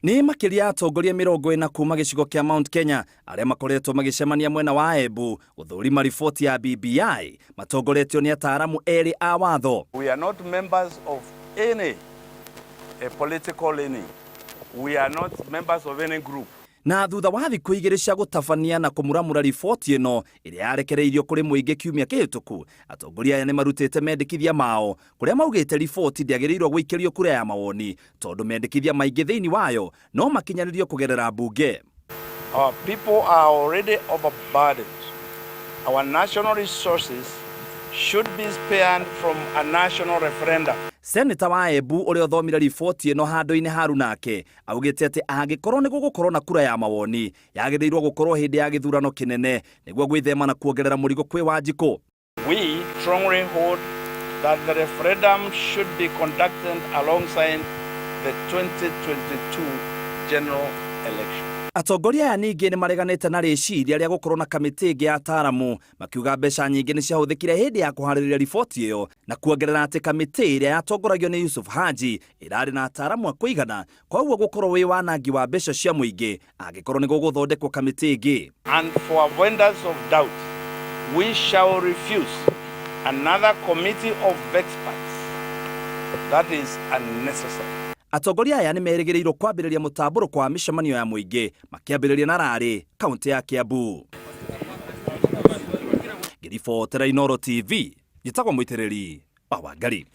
Ni Makiria atongoria mirongo na kuuma gicigo kia Mount Kenya aria makoretwo magicemania mwena wa Embu guthurima riboti ya BBI. Matongoretio ni ataaramu eri a watho. We are not members of any political leaning. We are not members of any group. Na thutha wa thiku igiri cia gutabania na kumuramura riboti ino iria yarekereirio kuri muingi kiumia kihituku, atongoria aya ni marutite mendekithia mao kuria maugite riboti ndiagirirwo guikirio kura ya mawoni tondu mendekithia maingi thiini wayo no makinyanirio kugerera ambunge. Our people are already overburdened. Our national resources should be spared from a national referendum. Seneta wa Embu uria thomire riboti ino handu-ini haru nake augite ati angikorwo nigugukorwo na kura ya mawoni yagirirwo gukorwo hindi ya githurano kinene niguo gwithema na kuongerera murigo kwi Wanjiku. We strongly hold that the referendum should be conducted alongside the 2022 general election. Atongoria aya ningi nimareganite na riciria ria gukorwo na kamiti ingi ya ataaramu makiuga mbeca nyingi ni ciahuthikire hindi ya kuhaririria riboti iyo na kuongerera ati kamiti iria yatongoragio ni Yusuf Haji irari na ataaramu a kuigana koguo gukorwo wi wanangi wa mbeca cia muingi angikorwo ni guguthondekwo kamiti ingi. And for avoidance of doubt, we shall refuse another committee of experts. That is unnecessary. Atongoria aya ni merigiriirwo kwambiriria mutamburo kwa mishemanio ya muingi makiambiriria na rari kaunti ya Embu. Giribotera Inooro TV, gitagwo muitiriri wa Wangari.